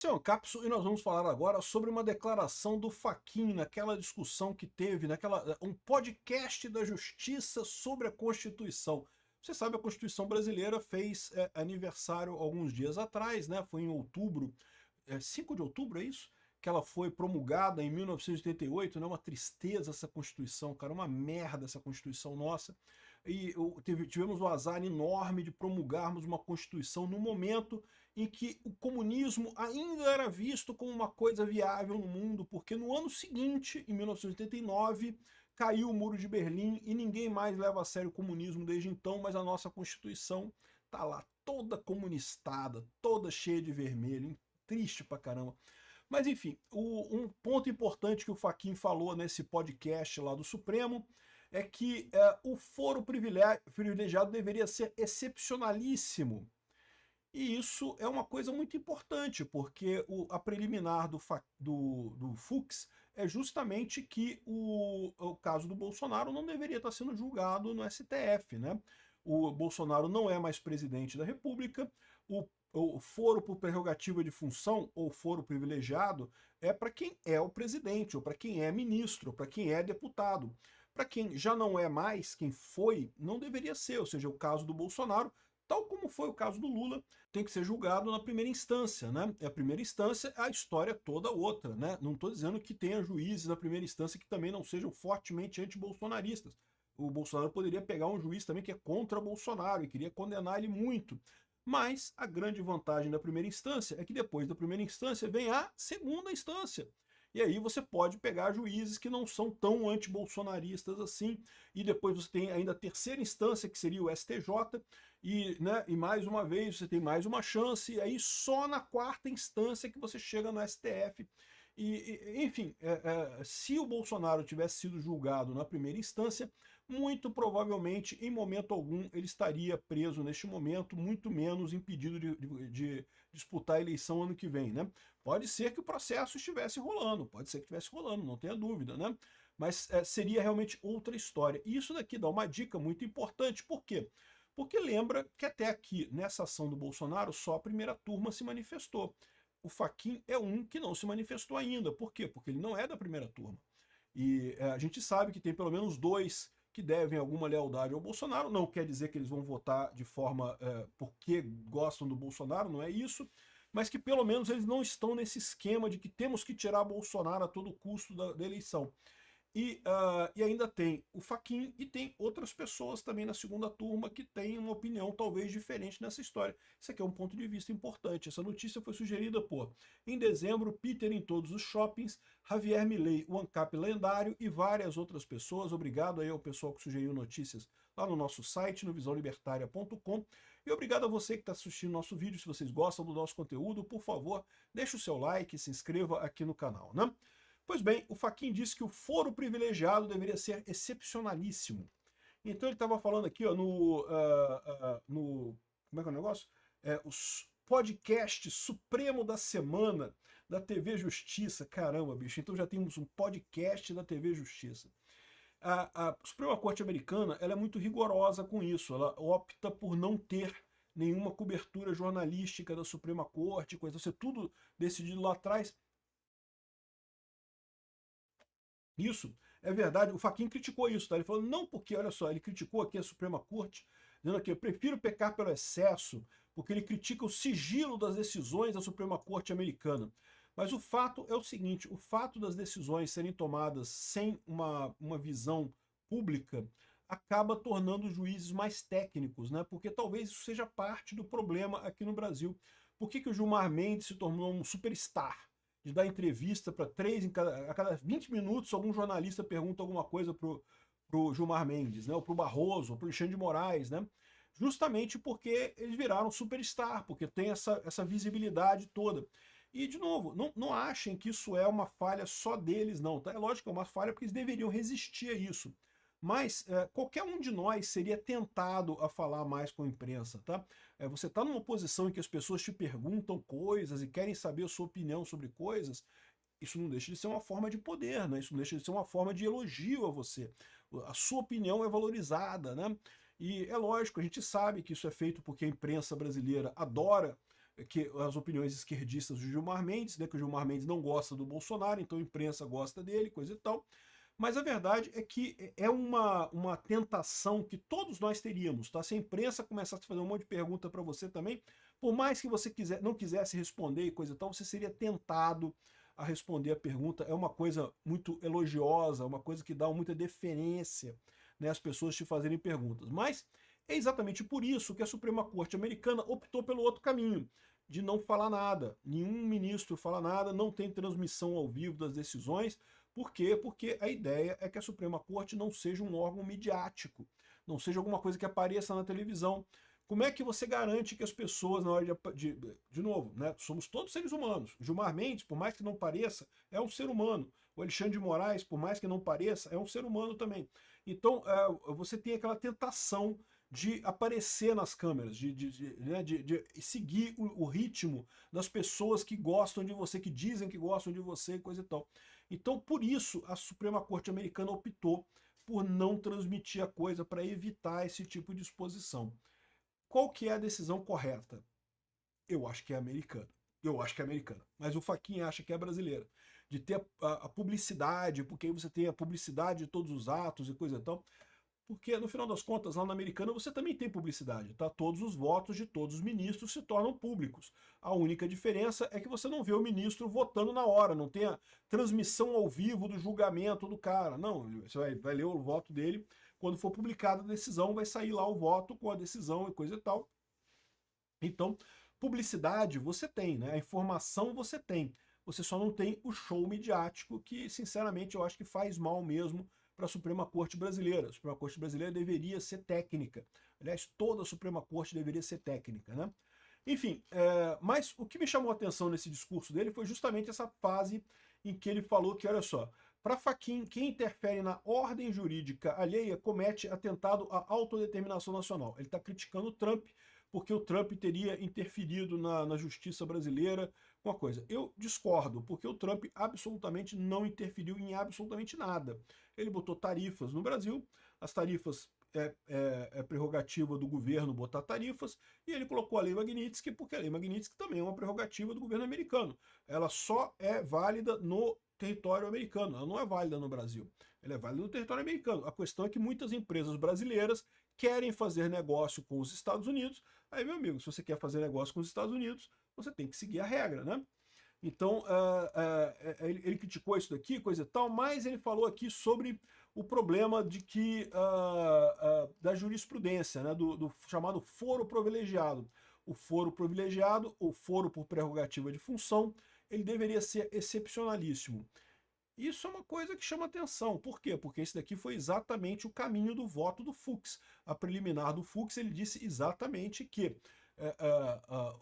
Esse é o Capsule e nós vamos falar agora sobre uma declaração do Fachin naquela discussão que teve, um podcast da Justiça sobre a Constituição. Você sabe, a Constituição brasileira fez aniversário alguns dias atrás, né? Foi em outubro, 5 de outubro, é isso? Que ela foi promulgada em 1988, né? Uma tristeza essa Constituição, cara, uma merda essa Constituição nossa. E tivemos o azar enorme de promulgarmos uma Constituição no momento em que o comunismo ainda era visto como uma coisa viável no mundo, porque no ano seguinte, em 1989, caiu o Muro de Berlim e ninguém mais leva a sério o comunismo desde então, mas a nossa Constituição tá lá toda comunistada, toda cheia de vermelho, hein? Triste pra caramba. Mas enfim, um ponto importante que o Fachin falou nesse podcast lá do Supremo é que o foro privilegiado deveria ser excepcionalíssimo. E isso é uma coisa muito importante, porque a preliminar do Fux é justamente que o caso do Bolsonaro não deveria estar sendo julgado no STF, né? O Bolsonaro não é mais presidente da República, o foro por prerrogativa de função, ou foro privilegiado, é para quem é o presidente, ou para quem é ministro, ou para quem é deputado. Para quem já não é mais, quem foi, não deveria ser, ou seja, o caso do Bolsonaro, tal como foi o caso do Lula, tem que ser julgado na primeira instância, né? E a primeira instância é a história toda outra, né? Não estou dizendo que tenha juízes na primeira instância que também não sejam fortemente antibolsonaristas. O Bolsonaro poderia pegar um juiz também que é contra Bolsonaro e queria condenar ele muito. Mas a grande vantagem da primeira instância é que depois da primeira instância vem a segunda instância. E aí você pode pegar juízes que não são tão antibolsonaristas assim, e depois você tem ainda a terceira instância, que seria o STJ, e mais uma vez você tem mais uma chance, e aí só na quarta instância que você chega no STF. Enfim, se o Bolsonaro tivesse sido julgado na primeira instância, muito provavelmente, em momento algum, ele estaria preso neste momento, muito menos impedido de disputar a eleição ano que vem, né? Pode ser que o processo estivesse rolando, pode ser que estivesse rolando, não tenha dúvida, né? Mas seria realmente outra história. E isso daqui dá uma dica muito importante, por quê? Porque lembra que até aqui, nessa ação do Bolsonaro, só a primeira turma se manifestou. O Fachin é um que não se manifestou ainda. Por quê? Porque ele não é da primeira turma. E a gente sabe que tem pelo menos dois que devem alguma lealdade ao Bolsonaro. Não quer dizer que eles vão votar de forma porque gostam do Bolsonaro, não é isso. Mas que pelo menos eles não estão nesse esquema de que temos que tirar Bolsonaro a todo custo da eleição. E ainda tem o Fachin e tem outras pessoas também na segunda turma que têm uma opinião talvez diferente nessa história. Isso aqui é um ponto de vista importante. Essa notícia foi sugerida por, em dezembro, Peter em todos os shoppings, Javier Milei, o ANCAP lendário e várias outras pessoas. Obrigado aí ao pessoal que sugeriu notícias lá no nosso site, no visãolibertaria.com. E obrigado a você que está assistindo nosso vídeo. Se vocês gostam do nosso conteúdo, por favor, deixe o seu like e se inscreva aqui no canal, né? Pois bem, o Fachin disse que o foro privilegiado deveria ser excepcionalíssimo. Então ele estava falando aqui ó, no... Como é que é o negócio? Os podcast Supremo da Semana da TV Justiça. Caramba, bicho, então já temos um podcast da TV Justiça. A Suprema Corte Americana ela é muito rigorosa com isso. Ela opta por não ter nenhuma cobertura jornalística da Suprema Corte, coisa assim, tudo decidido lá atrás. Isso é verdade. O Fachin criticou isso, tá? Ele falou, não porque, olha só, ele criticou aqui a Suprema Corte, dizendo que eu prefiro pecar pelo excesso, porque ele critica o sigilo das decisões da Suprema Corte americana. Mas o fato é o seguinte, o fato das decisões serem tomadas sem uma visão pública acaba tornando os juízes mais técnicos, né? Porque talvez isso seja parte do problema aqui no Brasil. Por que o Gilmar Mendes se tornou um superstar? De dar entrevista para a cada 20 minutos algum jornalista pergunta alguma coisa pro Gilmar Mendes, né? Ou pro Barroso, ou pro Alexandre de Moraes, né? Justamente porque eles viraram superstar, porque tem essa visibilidade toda. E, de novo, não achem que isso é uma falha só deles, não. Tá? É lógico que é uma falha porque eles deveriam resistir a isso. Mas qualquer um de nós seria tentado a falar mais com a imprensa, tá? Você está numa posição em que as pessoas te perguntam coisas e querem saber a sua opinião sobre coisas, isso não deixa de ser uma forma de poder, né? Isso não deixa de ser uma forma de elogio a você. A sua opinião é valorizada, né? E é lógico, a gente sabe que isso é feito porque a imprensa brasileira adora que as opiniões esquerdistas do Gilmar Mendes, né, que o Gilmar Mendes não gosta do Bolsonaro, então a imprensa gosta dele, coisa e tal. Mas a verdade é que é uma tentação que todos nós teríamos, tá? Se a imprensa começasse a fazer um monte de pergunta para você também, por mais que você não quisesse responder e coisa e tal, você seria tentado a responder a pergunta. É uma coisa muito elogiosa, uma coisa que dá muita deferência, né, às pessoas te fazerem perguntas. Mas é exatamente por isso que a Suprema Corte americana optou pelo outro caminho, de não falar nada. Nenhum ministro fala nada, não tem transmissão ao vivo das decisões. Por quê? Porque a ideia é que a Suprema Corte não seja um órgão midiático, não seja alguma coisa que apareça na televisão. Como é que você garante que as pessoas, na hora de novo, né, somos todos seres humanos. Gilmar Mendes, por mais que não pareça, é um ser humano. O Alexandre de Moraes, por mais que não pareça, é um ser humano também. Então, você tem aquela tentação de aparecer nas câmeras, de seguir o ritmo das pessoas que gostam de você, que dizem que gostam de você e coisa e tal. Então, por isso, a Suprema Corte americana optou por não transmitir a coisa para evitar esse tipo de exposição. Qual que é a decisão correta? Eu acho que é americana. Eu acho que é americana. Mas o Fachin acha que é brasileira. De ter a publicidade, porque aí você tem a publicidade de todos os atos e coisa e tal. Porque, no final das contas, lá na Americana você também tem publicidade, tá? Todos os votos de todos os ministros se tornam públicos. A única diferença é que você não vê o ministro votando na hora, não tem a transmissão ao vivo do julgamento do cara. Não, você vai ler o voto dele, quando for publicada a decisão, vai sair lá o voto com a decisão e coisa e tal. Então, publicidade você tem, né? A informação você tem. Você só não tem o show midiático, que, sinceramente, eu acho que faz mal mesmo para a Suprema Corte Brasileira. A Suprema Corte Brasileira deveria ser técnica. Aliás, toda a Suprema Corte deveria ser técnica, né? Enfim, mas o que me chamou a atenção nesse discurso dele foi justamente essa fase em que ele falou que, olha só, para Fachin, quem interfere na ordem jurídica alheia comete atentado à autodeterminação nacional. Ele está criticando o Trump, porque o Trump teria interferido na justiça brasileira com a coisa. Eu discordo, porque o Trump absolutamente não interferiu em absolutamente nada. Ele botou tarifas no Brasil, as tarifas é prerrogativa do governo botar tarifas, e ele colocou a Lei Magnitsky, porque a Lei Magnitsky também é uma prerrogativa do governo americano. Ela só é válida no território americano, ela não é válida no Brasil. Ela é válida no território americano. A questão é que muitas empresas brasileiras querem fazer negócio com os Estados Unidos. Aí, meu amigo, se você quer fazer negócio com os Estados Unidos, você tem que seguir a regra, né? Então, ele criticou isso daqui, coisa e tal, mas ele falou aqui sobre o problema de que da jurisprudência, né, do chamado foro privilegiado. O foro privilegiado, ou foro por prerrogativa de função, ele deveria ser excepcionalíssimo. Isso é uma coisa que chama atenção. Por quê? Porque esse daqui foi exatamente o caminho do voto do Fux. A preliminar do Fux, ele disse exatamente que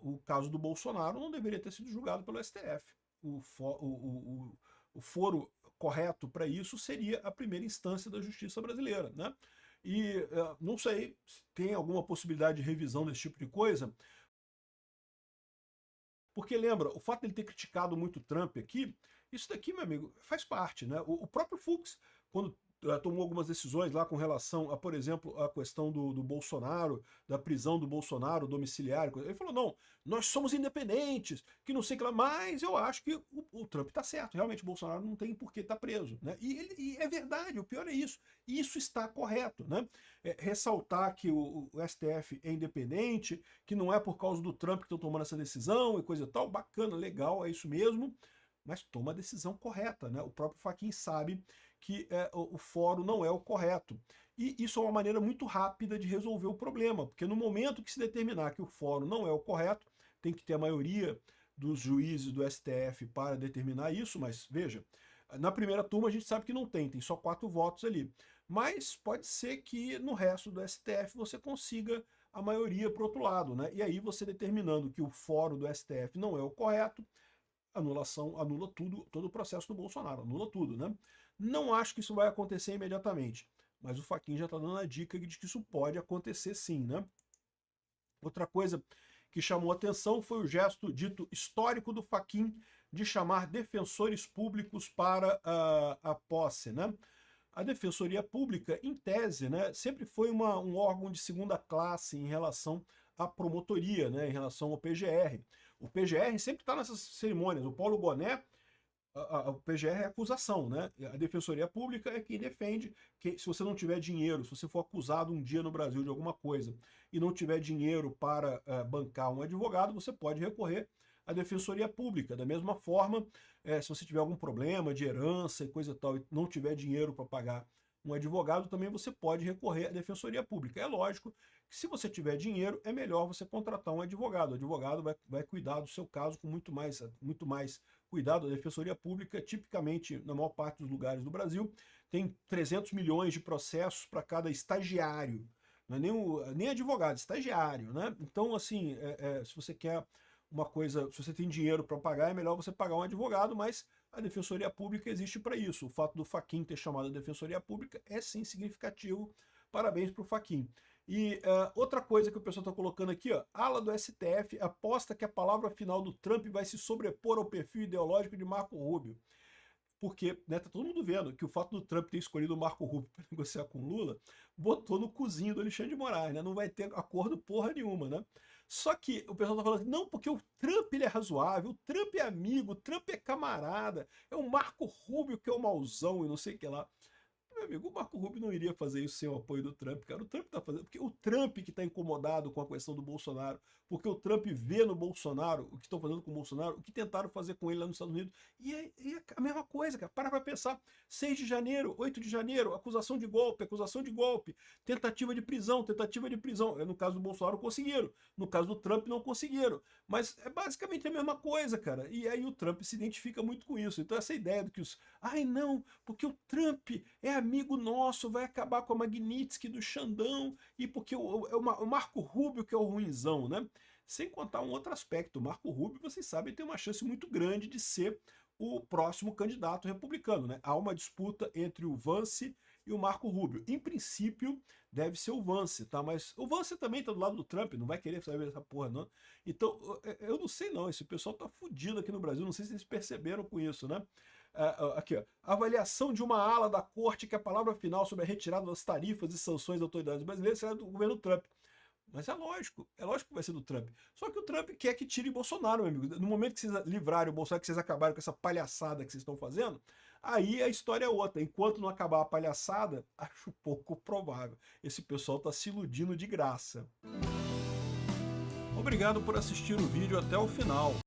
o caso do Bolsonaro não deveria ter sido julgado pelo STF. O foro correto para isso seria a primeira instância da justiça brasileira, né? E não sei se tem alguma possibilidade de revisão desse tipo de coisa, porque lembra, o fato de ele ter criticado muito o Trump aqui, isso daqui, meu amigo, faz parte, né? O próprio Fux, quando tomou algumas decisões lá com relação a, por exemplo, a questão do Bolsonaro, da prisão do Bolsonaro domiciliar, ele falou, não, nós somos independentes, que não sei o que lá, mas eu acho que o Trump está certo, realmente o Bolsonaro não tem por que estar preso, né? E é verdade, o pior é isso está correto, né? Ressaltar que o STF é independente, que não é por causa do Trump que estão tomando essa decisão e coisa e tal, bacana, legal, é isso mesmo, mas toma a decisão correta, né? O próprio Fachin sabe que o fórum não é o correto. E isso é uma maneira muito rápida de resolver o problema, porque no momento que se determinar que o fórum não é o correto, tem que ter a maioria dos juízes do STF para determinar isso, mas veja, na primeira turma a gente sabe que não tem só 4 votos ali. Mas pode ser que no resto do STF você consiga a maioria para o outro lado, né? E aí você determinando que o fórum do STF não é o correto, anulação, anula tudo, todo o processo do Bolsonaro, anula tudo, né? Não acho que isso vai acontecer imediatamente, mas o Fachin já está dando a dica de que isso pode acontecer sim, né? Outra coisa que chamou atenção foi o gesto dito histórico do Fachin de chamar defensores públicos para a posse, né? A Defensoria Pública, em tese, né, sempre foi um órgão de segunda classe em relação à promotoria, né, em relação ao PGR. O PGR sempre está nessas cerimônias. O Paulo Boné, o PGR é acusação, né? A Defensoria Pública é quem defende que se você não tiver dinheiro, se você for acusado um dia no Brasil de alguma coisa e não tiver dinheiro para bancar um advogado, você pode recorrer à Defensoria Pública. Da mesma forma, se você tiver algum problema de herança e coisa e tal, e não tiver dinheiro para pagar um advogado, também você pode recorrer à Defensoria Pública. É lógico que se você tiver dinheiro, é melhor você contratar um advogado. O advogado vai cuidar do seu caso com muito mais cuidado. A Defensoria Pública, tipicamente, na maior parte dos lugares do Brasil, tem 300 milhões de processos para cada estagiário. Não é nem advogado, estagiário, né? Então, assim, se você quer uma coisa, se você tem dinheiro para pagar, é melhor você pagar um advogado, mas a Defensoria Pública existe para isso. O fato do Fachin ter chamado a Defensoria Pública é sim significativo. Parabéns para o Fachin. E outra coisa que o pessoal está colocando aqui, ó, ala do STF aposta que a palavra final do Trump vai se sobrepor ao perfil ideológico de Marco Rubio. Porque, né, tá todo mundo vendo que o fato do Trump ter escolhido o Marco Rubio para negociar com Lula botou no cozinho do Alexandre de Moraes, né? Não vai ter acordo porra nenhuma, né? Só que o pessoal tá falando assim, não, porque o Trump ele é razoável, o Trump é amigo, o Trump é camarada, é o Marco Rubio que é o mauzão e não sei o que lá. Meu amigo, o Marco Rubio não iria fazer isso sem o apoio do Trump, cara. O Trump tá fazendo, porque o Trump que tá incomodado com a questão do Bolsonaro, porque o Trump vê no Bolsonaro o que estão fazendo com o Bolsonaro, o que tentaram fazer com ele lá nos Estados Unidos, e é a mesma coisa, cara. Para pra pensar. 6 de janeiro, 8 de janeiro, acusação de golpe, tentativa de prisão. No caso do Bolsonaro conseguiram, no caso do Trump não conseguiram. Mas é basicamente a mesma coisa, cara. E aí o Trump se identifica muito com isso. Então essa ideia de que ai não, porque o Trump é amigo nosso, vai acabar com a Magnitsky do Xandão, e porque o Marco Rubio que é o ruinzão, né? Sem contar um outro aspecto, o Marco Rubio, vocês sabem, tem uma chance muito grande de ser o próximo candidato republicano, né? Há uma disputa entre o Vance e o Marco Rubio. Em princípio, deve ser o Vance, tá? Mas o Vance também tá do lado do Trump, não vai querer saber dessa porra, não. Então, eu não sei não, esse pessoal tá fudido aqui no Brasil, não sei se vocês perceberam com isso, né? Aqui, ó. Avaliação de uma ala da corte que a palavra final sobre a retirada das tarifas e sanções das autoridades brasileiras será do governo Trump. Mas é lógico que vai ser do Trump. Só que o Trump quer que tire Bolsonaro, meu amigo. No momento que vocês livrarem o Bolsonaro, que vocês acabarem com essa palhaçada que vocês estão fazendo, aí a história é outra. Enquanto não acabar a palhaçada, acho pouco provável. Esse pessoal está se iludindo de graça. Obrigado por assistir o vídeo até o final.